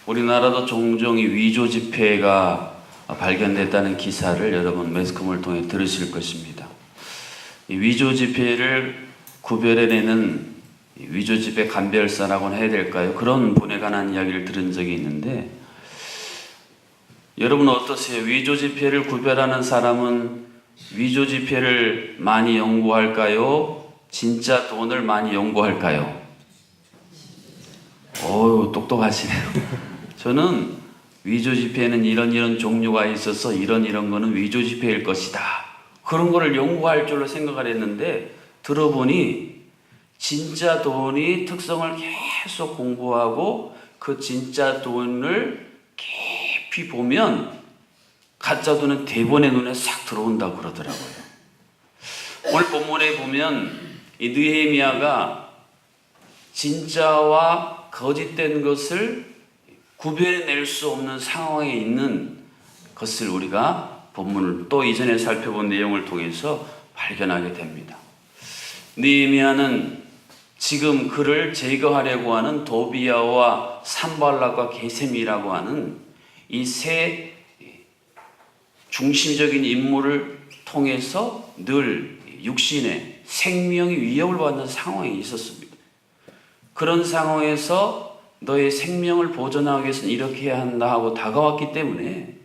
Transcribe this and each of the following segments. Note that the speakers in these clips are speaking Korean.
우리나라도 종종 이 위조 지폐가 발견됐다는 기사를 여러분 매스컴을 통해 들으실 것입니다. 이 위조 지폐를 구별해내는 위조 지폐 감별사라고는 해야 될까요? 그런 분에 관한 이야기를 들은 적이 있는데, 여러분 어떠세요? 위조 지폐를 구별하는 사람은 위조 지폐를 많이 연구할까요? 진짜 돈을 많이 연구할까요? 어우, 똑똑하시네요. 저는 위조 지폐에는 이런 종류가 있어서 이런 거는 위조 지폐일 것이다, 그런 거를 연구할 줄로 생각을 했는데, 들어보니 진짜 돈이 특성을 계속 공부하고 그 진짜 돈을 깊이 보면 가짜 돈은 대본의 눈에 싹 들어온다고 그러더라고요. 오늘 본문에 보면 이 느헤미야가 진짜와 거짓된 것을 구별해낼 수 없는 상황에 있는 것을 우리가 본문을 또 이전에 살펴본 내용을 통해서 발견하게 됩니다. 느헤미야는 지금 그를 제거하려고 하는 도비야와 산발락과 게셈이라고 하는 이 세 중심적인 인물을 통해서 늘 육신의 생명이 위협을 받는 상황이 있었습니다. 그런 상황에서 너의 생명을 보존하기 위해서는 이렇게 해야 한다 하고 다가왔기 때문에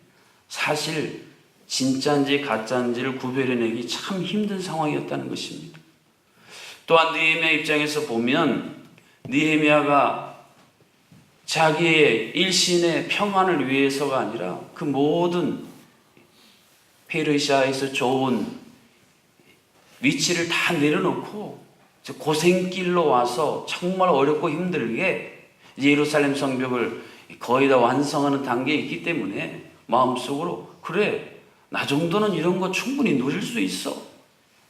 사실 진짜인지 가짜인지를 구별해내기 참 힘든 상황이었다는 것입니다. 또한 느헤미야 입장에서 보면 느헤미야가 자기의 일신의 평안을 위해서가 아니라 그 모든 페르시아에서 좋은 위치를 다 내려놓고 고생길로 와서 정말 어렵고 힘들게 예루살렘 성벽을 거의 다 완성하는 단계에 있기 때문에 마음속으로 그래, 나 정도는 이런 거 충분히 누릴 수 있어,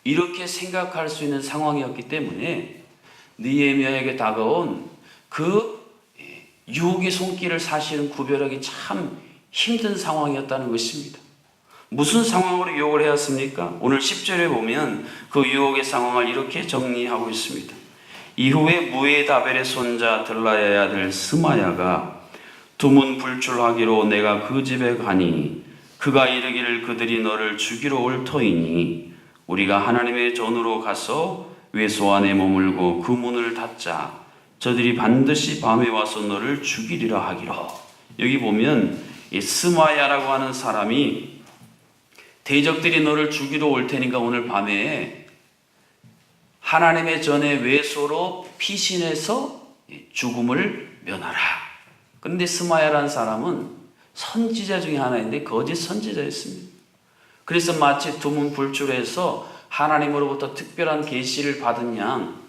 이렇게 생각할 수 있는 상황이었기 때문에 느헤미야에게 다가온 그 유혹의 손길을 사실은 구별하기 참 힘든 상황이었다는 것입니다. 무슨 상황으로 유혹을 해왔습니까? 오늘 10절에 보면 그 유혹의 상황을 이렇게 정리하고 있습니다. 이후에 무에다벨의 손자 들라야의 아들 스마야가 두문불출하기로 내가 그 집에 가니 그가 이르기를 그들이 너를 죽이러 올 터이니 우리가 하나님의 전으로 가서 외소 안에 머물고 그 문을 닫자. 저들이 반드시 밤에 와서 너를 죽이리라 하기로. 여기 보면 이 스마야라고 하는 사람이 대적들이 너를 죽이러 올 테니까 오늘 밤에 하나님의 전에 외소로 피신해서 죽음을 면하라. 그런데 스마야라는 사람은 선지자 중에 하나인데 거짓 선지자였습니다. 그래서 마치 두문불출해서 하나님으로부터 특별한 계시를 받은 양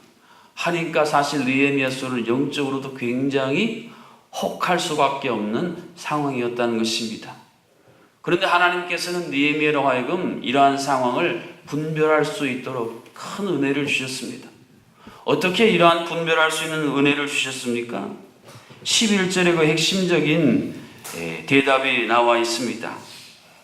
하니까 사실 느헤미야서는 영적으로도 굉장히 혹할 수밖에 없는 상황이었다는 것입니다. 그런데 하나님께서는 느헤미야로 하여금 이러한 상황을 분별할 수 있도록 큰 은혜를 주셨습니다. 어떻게 이러한 분별할 수 있는 은혜를 주셨습니까? 11절에 그 핵심적인 대답이 나와 있습니다.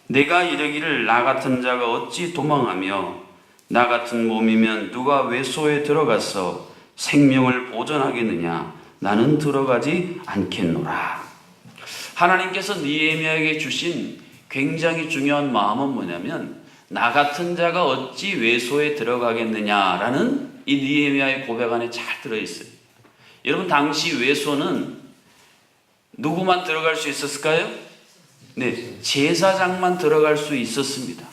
내가 이르기를 나 같은 자가 어찌 도망하며 나 같은 몸이면 누가 외소에 들어가서 생명을 보존하겠느냐? 나는 들어가지 않겠노라. 하나님께서 느헤미야에게 주신 굉장히 중요한 마음은 뭐냐면 나 같은 자가 어찌 외소에 들어가겠느냐라는 이 느헤미야의 고백 안에 잘 들어있어요. 여러분, 당시 외소는 누구만 들어갈 수 있었을까요? 네, 제사장만 들어갈 수 있었습니다.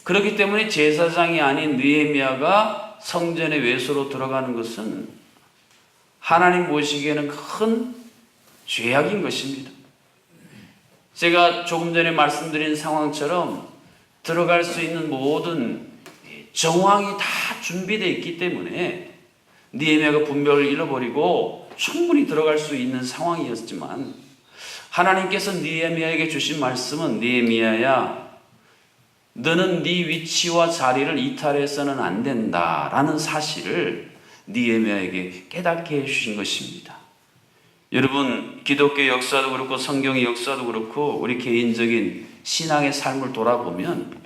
그렇기 때문에 제사장이 아닌 느헤미야가 성전의 외소로 들어가는 것은 하나님 보시기에는 큰 죄악인 것입니다. 제가 조금 전에 말씀드린 상황처럼 들어갈 수 있는 모든 정황이 다 준비되어 있기 때문에 느헤미야가 분별을 잃어버리고 충분히 들어갈 수 있는 상황이었지만 하나님께서 느헤미야에게 주신 말씀은 느헤미야야, 너는 네 위치와 자리를 이탈해서는 안 된다라는 사실을 느헤미야에게 깨닫게 해주신 것입니다. 여러분, 기독교 역사도 그렇고 성경의 역사도 그렇고 우리 개인적인 신앙의 삶을 돌아보면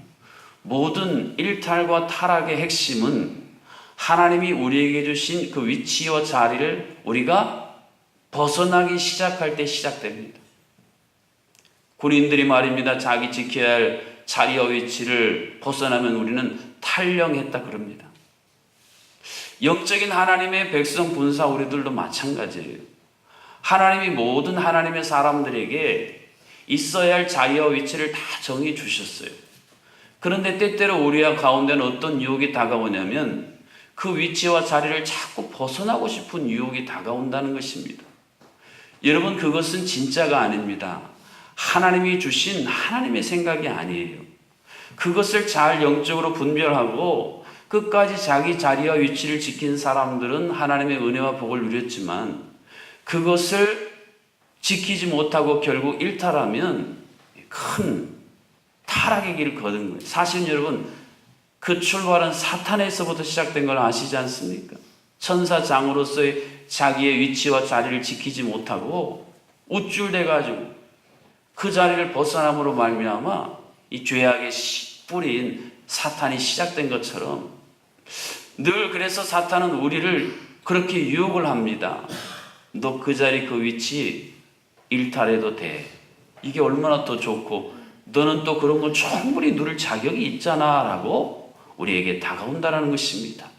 모든 일탈과 타락의 핵심은 하나님이 우리에게 주신 그 위치와 자리를 우리가 벗어나기 시작할 때 시작됩니다. 군인들이 말입니다. 자기 지켜야 할 자리와 위치를 벗어나면 우리는 탈령했다 그럽니다. 영적인 하나님의 백성 군사 우리들도 마찬가지예요. 하나님이 모든 하나님의 사람들에게 있어야 할 자리와 위치를 다 정해 주셨어요. 그런데 때때로 우리 가운데는 어떤 유혹이 다가오냐면 그 위치와 자리를 자꾸 벗어나고 싶은 유혹이 다가온다는 것입니다. 여러분, 그것은 진짜가 아닙니다. 하나님이 주신 하나님의 생각이 아니에요. 그것을 잘 영적으로 분별하고 끝까지 자기 자리와 위치를 지킨 사람들은 하나님의 은혜와 복을 누렸지만 그것을 지키지 못하고 결국 일탈하면 큰 타락의 길을 거둔 거예요. 사실 여러분, 그 출발은 사탄에서부터 시작된 걸 아시지 않습니까? 천사장으로서의 자기의 위치와 자리를 지키지 못하고 우쭐대가지고 그 자리를 벗어남으로 말미암아 이 죄악의 뿌리인 사탄이 시작된 것처럼 늘 그래서 사탄은 우리를 그렇게 유혹을 합니다. 너 그 자리 그 위치 일탈해도 돼. 이게 얼마나 더 좋고 너는 또 그런 걸 충분히 누릴 자격이 있잖아 라고 우리에게 다가온다는 것입니다.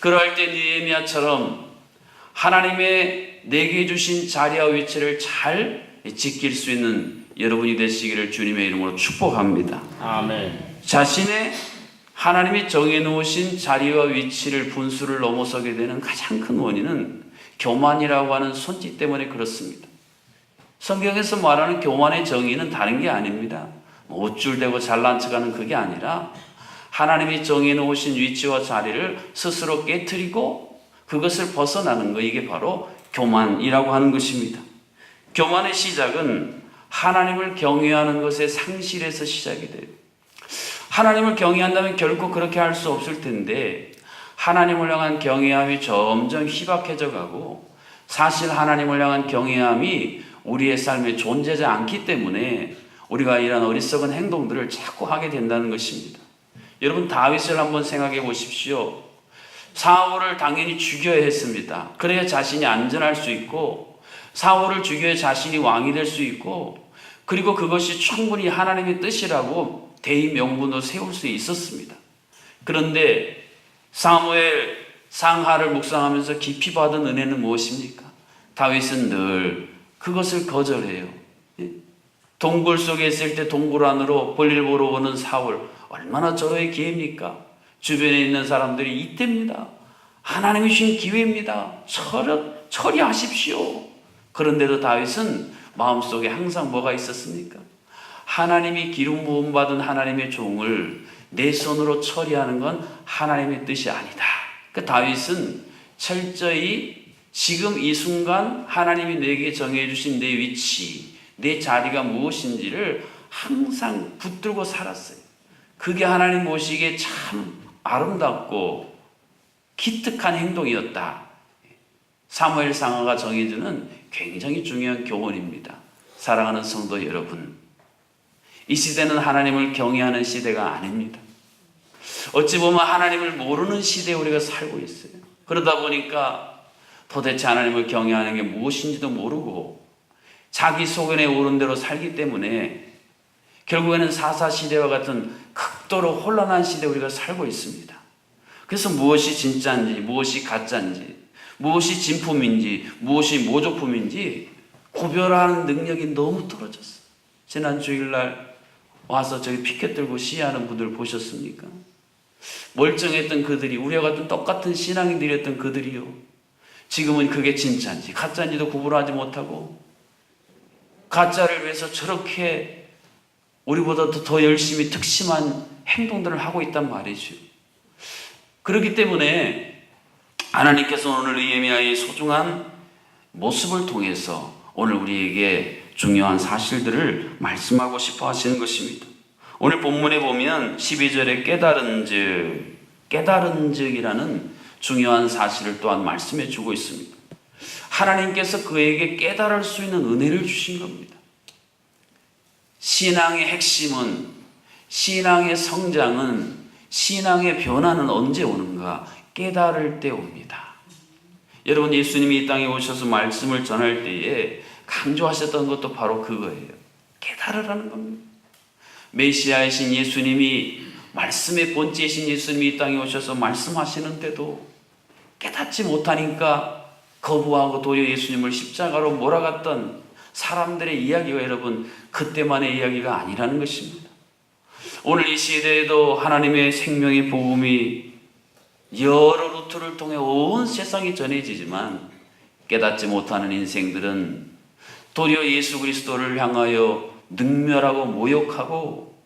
그럴 때 느헤미야처럼 하나님의 내게 주신 자리와 위치를 잘 지킬 수 있는 여러분이 되시기를 주님의 이름으로 축복합니다. 아멘. 자신의 하나님이 정해놓으신 자리와 위치를 분수를 넘어서게 되는 가장 큰 원인은 교만이라고 하는 손짓 때문에 그렇습니다. 성경에서 말하는 교만의 정의는 다른 게 아닙니다. 우쭐대고 잘난 척하는 그게 아니라 하나님이 정해놓으신 위치와 자리를 스스로 깨트리고 그것을 벗어나는 거, 이게 바로 교만이라고 하는 것입니다. 교만의 시작은 하나님을 경외하는 것의 상실에서 시작이 돼요. 하나님을 경외한다면 결코 그렇게 할 수 없을 텐데 하나님을 향한 경외함이 점점 희박해져 가고 사실 하나님을 향한 경외함이 우리의 삶에 존재하지 않기 때문에 우리가 이런 어리석은 행동들을 자꾸 하게 된다는 것입니다. 여러분, 다윗을 한번 생각해 보십시오. 사울을 당연히 죽여야 했습니다. 그래야 자신이 안전할 수 있고 사울을 죽여야 자신이 왕이 될 수 있고 그리고 그것이 충분히 하나님의 뜻이라고 대의 명분으로 세울 수 있었습니다. 그런데 사무엘 상하를 묵상하면서 깊이 받은 은혜는 무엇입니까? 다윗은 늘 그것을 거절해요. 동굴 속에 있을 때 동굴 안으로 볼일 보러 오는 사울, 얼마나 절호의 기회입니까? 주변에 있는 사람들이 이때입니다. 하나님이 주신 기회입니다. 처리하십시오. 그런데도 다윗은 마음속에 항상 뭐가 있었습니까? 하나님이 기름 부음 받은 하나님의 종을 내 손으로 처리하는 건 하나님의 뜻이 아니다. 그 다윗은 철저히 지금 이 순간 하나님이 내게 정해 주신 내 위치, 내 자리가 무엇인지를 항상 붙들고 살았어요. 그게 하나님 보시기에 참 아름답고 기특한 행동이었다. 사무엘 상하가 정해주는 굉장히 중요한 교훈입니다. 사랑하는 성도 여러분, 이 시대는 하나님을 경외하는 시대가 아닙니다. 어찌 보면 하나님을 모르는 시대에 우리가 살고 있어요. 그러다 보니까 도대체 하나님을 경외하는 게 무엇인지도 모르고 자기 소견에 오른 대로 살기 때문에 결국에는 사사시대와 같은 극도로 혼란한 시대에 우리가 살고 있습니다. 그래서 무엇이 진짜인지 무엇이 가짜인지 무엇이 진품인지 무엇이 모조품인지 구별하는 능력이 너무 떨어졌어요. 지난 주일날 와서 저기 피켓 들고 시위하는 분들 보셨습니까? 멀쩡했던 그들이, 우리와 같은 똑같은 신앙인들이었던 그들이요, 지금은 그게 진짜인지 가짜인지도 구분하지 못하고 가짜를 위해서 저렇게 우리보다도 더 열심히 특심한 행동들을 하고 있단 말이죠. 그렇기 때문에 하나님께서 오늘 느헤미야의 소중한 모습을 통해서 오늘 우리에게 중요한 사실들을 말씀하고 싶어 하시는 것입니다. 오늘 본문에 보면 12절에 깨달은 즉이라는 중요한 사실을 또한 말씀해 주고 있습니다. 하나님께서 그에게 깨달을 수 있는 은혜를 주신 겁니다. 신앙의 핵심은, 신앙의 성장은, 신앙의 변화는 언제 오는가? 깨달을 때 옵니다. 여러분, 예수님이 이 땅에 오셔서 말씀을 전할 때에 강조하셨던 것도 바로 그거예요. 깨달으라는 겁니다. 메시아이신 예수님이, 말씀의 본체이신 예수님이 이 땅에 오셔서 말씀하시는데도 깨닫지 못하니까 거부하고 도리어 예수님을 십자가로 몰아갔던 사람들의 이야기가 여러분 그때만의 이야기가 아니라는 것입니다. 오늘 이 시대에도 하나님의 생명의 복음이 여러 루트를 통해 온 세상에 전해지지만 깨닫지 못하는 인생들은 도리어 예수 그리스도를 향하여 능멸하고 모욕하고,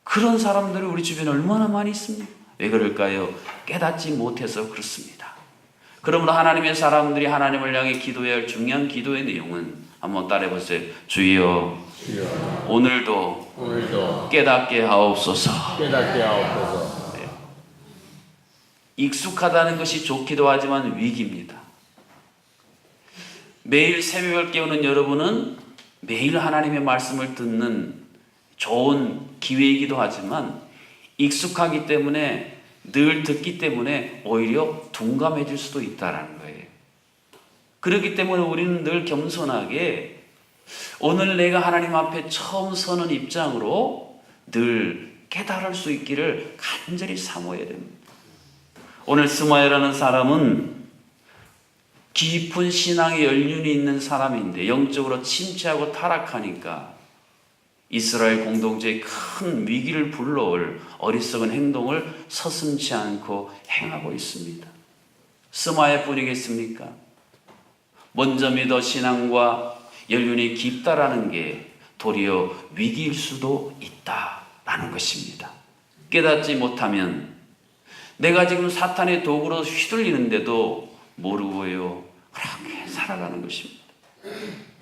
그런 사람들이 우리 주변에 얼마나 많이 있습니까? 왜 그럴까요? 깨닫지 못해서 그렇습니다. 그러므로 하나님의 사람들이 하나님을 향해 기도해야 할 중요한 기도의 내용은 한번 따라해 보세요. 주여, 오늘도 깨닫게 하옵소서. 깨닫게 하옵소서. 네. 익숙하다는 것이 좋기도 하지만 위기입니다. 매일 새벽을 깨우는 여러분은 매일 하나님의 말씀을 듣는 좋은 기회이기도 하지만 익숙하기 때문에, 늘 듣기 때문에 오히려 둔감해질 수도 있다는 거예요. 그렇기 때문에 우리는 늘 겸손하게 오늘 내가 하나님 앞에 처음 서는 입장으로 늘 깨달을 수 있기를 간절히 사모해야 됩니다. 오늘 스마야라는 사람은 깊은 신앙의 연륜이 있는 사람인데 영적으로 침체하고 타락하니까 이스라엘 공동체에 큰 위기를 불러올 어리석은 행동을 서슴지 않고 행하고 있습니다. 스마야뿐이겠습니까? 먼저 믿어 신앙과 연륜이 깊다라는 게 도리어 위기일 수도 있다라는 것입니다. 깨닫지 못하면 내가 지금 사탄의 도구로 휘둘리는데도 모르고요, 그렇게 살아가는 것입니다.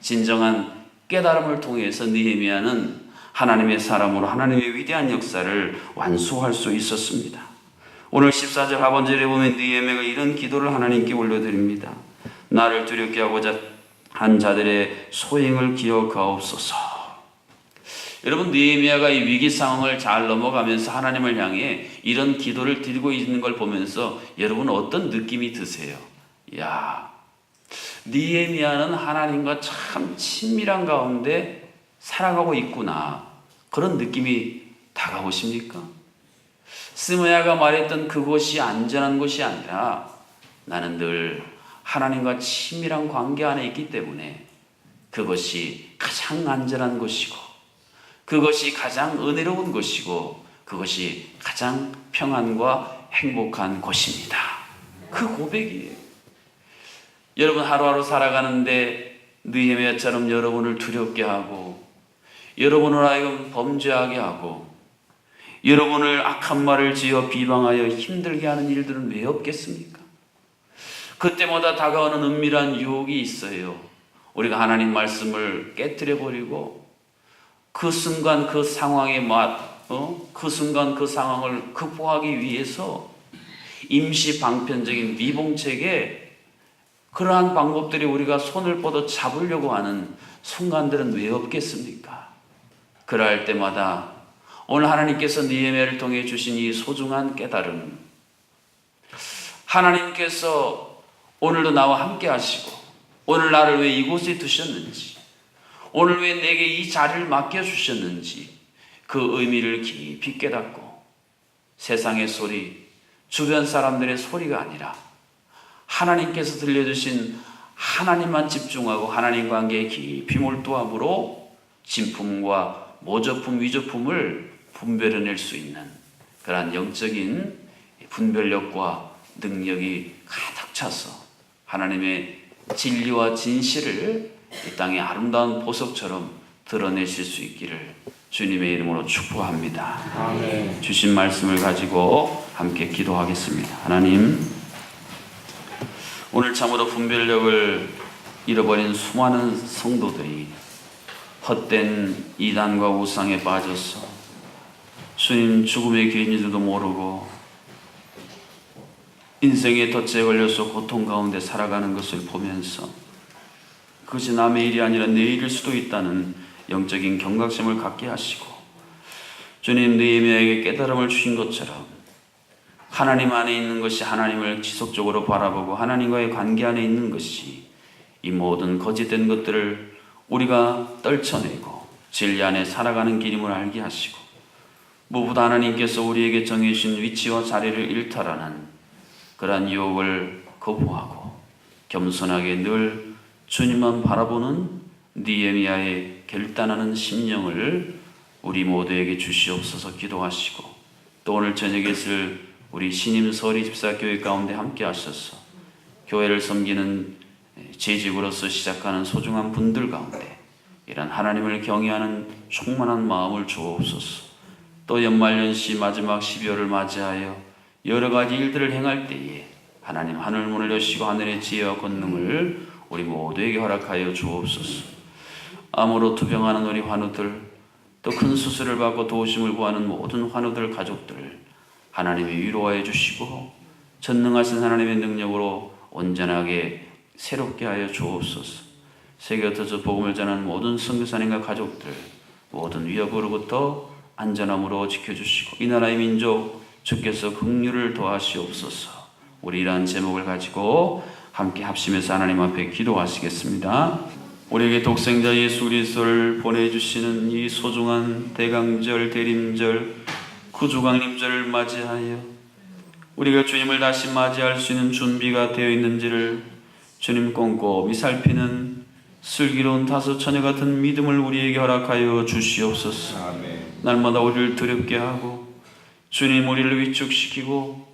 진정한 깨달음을 통해서 느헤미야는 하나님의 사람으로 하나님의 위대한 역사를 완수할 수 있었습니다. 오늘 14절 하반절에 보면 느헤미야가 이런 기도를 하나님께 올려드립니다. 나를 두렵게 하고자 한 자들의 소행을 기억하옵소서. 여러분, 느헤미야가 이 위기 상황을 잘 넘어가면서 하나님을 향해 이런 기도를 드리고 있는 걸 보면서 여러분 어떤 느낌이 드세요? 야, 느헤미야는 하나님과 참 친밀한 가운데 살아가고 있구나, 그런 느낌이 다가오십니까? 스마야가 말했던 그곳이 안전한 곳이 아니라 나는 늘 하나님과 친밀한 관계 안에 있기 때문에 그것이 가장 안전한 곳이고, 그것이 가장 은혜로운 곳이고, 그것이 가장 평안과 행복한 곳입니다. 그 고백이에요. 여러분, 하루하루 살아가는데 느헤미야처럼 여러분을 두렵게 하고, 여러분을 하여금 범죄하게 하고, 여러분을 악한 말을 지어 비방하여 힘들게 하는 일들은 왜 없겠습니까? 그때마다 다가오는 은밀한 유혹이 있어요. 우리가 하나님 말씀을 깨뜨려 버리고 그 순간 그 상황의 그 순간 그 상황을 극복하기 위해서 임시 방편적인 미봉책에 그러한 방법들이 우리가 손을 뻗어 잡으려고 하는 순간들은 왜 없겠습니까? 그럴 때마다 오늘 하나님께서 느헤미야를 통해 주신 이 소중한 깨달음, 하나님께서 오늘도 나와 함께 하시고 오늘 나를 왜 이곳에 두셨는지, 오늘 왜 내게 이 자리를 맡겨주셨는지 그 의미를 깊이 깨닫고 세상의 소리, 주변 사람들의 소리가 아니라 하나님께서 들려주신 하나님만 집중하고 하나님 관계에 깊이 몰두함으로 진품과 모조품, 위조품을 분별해낼 수 있는 그러한 영적인 분별력과 능력이 가득 차서 하나님의 진리와 진실을 이 땅의 아름다운 보석처럼 드러내실 수 있기를 주님의 이름으로 축복합니다. 아멘. 주신 말씀을 가지고 함께 기도하겠습니다. 하나님, 오늘 참으로 분별력을 잃어버린 수많은 성도들이 헛된 이단과 우상에 빠져서 주님 죽음의 길인지도 모르고 인생의 덫에 걸려서 고통 가운데 살아가는 것을 보면서 그것이 남의 일이 아니라 내 일일 수도 있다는 영적인 경각심을 갖게 하시고, 주님 느헤미야에게 깨달음을 주신 것처럼 하나님 안에 있는 것이 하나님을 지속적으로 바라보고 하나님과의 관계 안에 있는 것이 이 모든 거짓된 것들을 우리가 떨쳐내고 진리 안에 살아가는 길임을 알게 하시고 무엇보다 하나님께서 우리에게 정해주신 위치와 자리를 일탈하는 그러한 유혹을 거부하고 겸손하게 늘 주님만 바라보는 느헤미야의 결단하는 심령을 우리 모두에게 주시옵소서 기도하시고 또 오늘 저녁에 있을 우리 신임 서리 집사교회 가운데 함께 하셔서 교회를 섬기는 재직으로서 시작하는 소중한 분들 가운데 이런 하나님을 경외하는 충만한 마음을 주옵소서. 또 연말연시 마지막 12월을 맞이하여 여러 가지 일들을 행할 때에 하나님 하늘문을 여시고 하늘의 지혜와 권능을 우리 모두에게 허락하여 주옵소서. 암으로 투병하는 우리 환우들 또 큰 수술을 받고 도우심을 구하는 모든 환우들 가족들을 하나님이 위로하여 주시고 전능하신 하나님의 능력으로 온전하게 새롭게 하여 주옵소서. 세계 흩어져 복음을 전하는 모든 선교사님과 가족들 모든 위협으로부터 안전함으로 지켜주시고 이 나라의 민족 주께서 긍휼을 더하시옵소서. 우리 이러한 제목을 가지고 함께 합심해서 하나님 앞에 기도하시겠습니다. 우리에게 독생자 예수 그리스도를 보내주시는 이 소중한 대강절 대림절 구주강림절을 맞이하여 우리가 주님을 다시 맞이할 수 있는 준비가 되어 있는지를 주님 꼼꼼히 살피는 슬기로운 다섯 처녀 같은 믿음을 우리에게 허락하여 주시옵소서. 아멘. 날마다 우리를 두렵게 하고 주님 우리를 위축시키고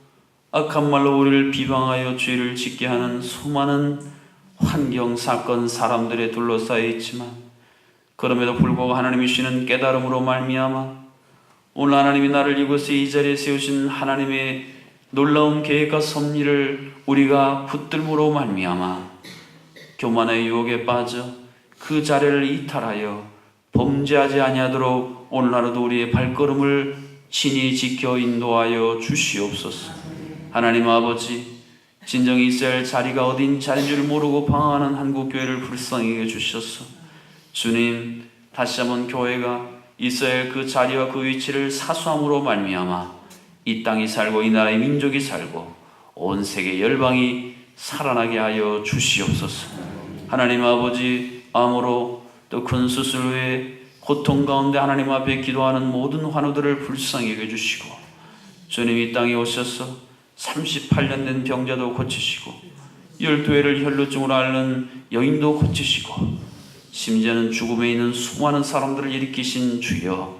악한 말로 우리를 비방하여 죄를 짓게 하는 수많은 환경, 사건, 사람들에 둘러싸여 있지만 그럼에도 불구하고 하나님이 주시는 깨달음으로 말미암아 오늘 하나님이 나를 이곳에 이 자리에 세우신 하나님의 놀라운 계획과 섭리를 우리가 붙들므로 말미암아 교만의 유혹에 빠져 그 자리를 이탈하여 범죄하지 아니하도록 오늘 하루도 우리의 발걸음을 친히 지켜 인도하여 주시옵소서. 하나님 아버지, 진정이 있어야 할 자리가 어딘 자리인 줄 모르고 방황하는 한국교회를 불쌍히 해주셔서 주님 다시 한번 교회가 있어야 할 그 자리와 그 위치를 사수함으로 말미암아 이 땅이 살고 이 나라의 민족이 살고 온 세계 열방이 살아나게 하여 주시옵소서. 하나님 아버지, 암으로 또 큰 수술 후에 고통 가운데 하나님 앞에 기도하는 모든 환우들을 불쌍히 여겨주시고 주님 이 땅에 오셔서 38년 된 병자도 고치시고 12회를 혈루증으로 앓는 여인도 고치시고 심지어는 죽음에 있는 수많은 사람들을 일으키신 주여,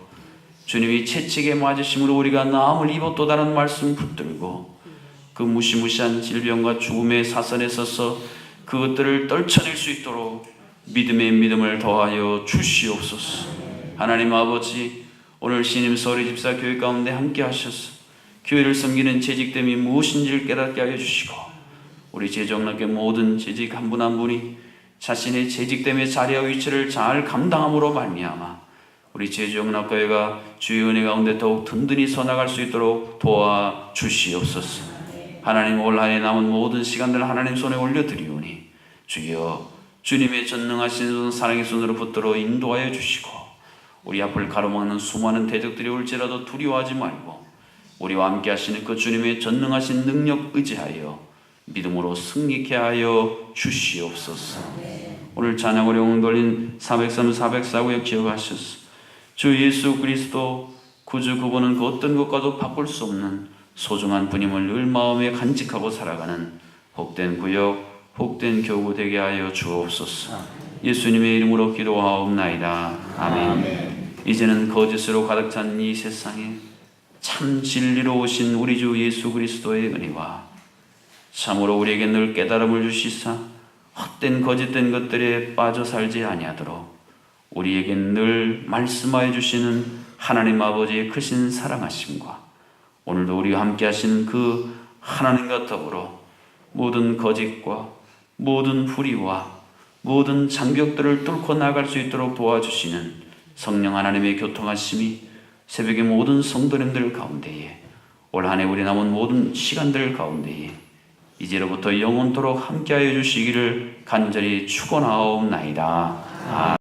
주님이 채찍에 맞으심으로 우리가 나음을 입어 또 다른 말씀 붙들고 그 무시무시한 질병과 죽음의 사선에 서서 그것들을 떨쳐낼 수 있도록 믿음의 믿음을 더하여 주시옵소서. 하나님 아버지, 오늘 신임 서리 집사 교회 가운데 함께 하셔서 교회를 섬기는 재직됨이 무엇인지를 깨닫게 하여 주시고 우리 재정락의 모든 재직 한 분 한 분이 자신의 재직됨의 자리와 위치를 잘 감당함으로 말미암아 우리 재정락교회가 주의 은혜 가운데 더욱 든든히 서나갈 수 있도록 도와주시옵소서. 하나님 올 한해 남은 모든 시간들을 하나님 손에 올려드리오니 주여 주님의 전능하신 손 사랑의 손으로 붙들어 인도하여 주시고 우리 앞을 가로막는 수많은 대적들이 올지라도 두려워하지 말고 우리와 함께 하시는 그 주님의 전능하신 능력 의지하여 믿음으로 승리케 하여 주시옵소서. 오늘 찬양으로 영혼 돌린 403, 404구역 기억하셔서 주 예수 그리스도 구주 그분은 그 어떤 것과도 바꿀 수 없는 소중한 분임을 늘 마음에 간직하고 살아가는 복된 구역, 복된 교구 되게 하여 주옵소서. 예수님의 이름으로 기도하옵나이다. 아멘. 이제는 거짓으로 가득 찬 이 세상에 참 진리로 오신 우리 주 예수 그리스도의 은혜와 참으로 우리에게 늘 깨달음을 주시사 헛된 거짓된 것들에 빠져 살지 아니하도록 우리에게 늘 말씀하여 주시는 하나님 아버지의 크신 사랑하심과 오늘도 우리와 함께 하시는 그 하나님과 더불어 모든 거짓과 모든 불의와 모든 장벽들을 뚫고 나갈 수 있도록 도와주시는 성령 하나님의 교통하심이 새벽의 모든 성도님들 가운데에 올 한해 우리 남은 모든 시간들 가운데에 이제로부터 영원토록 함께하여 주시기를 간절히 축원하옵나이다.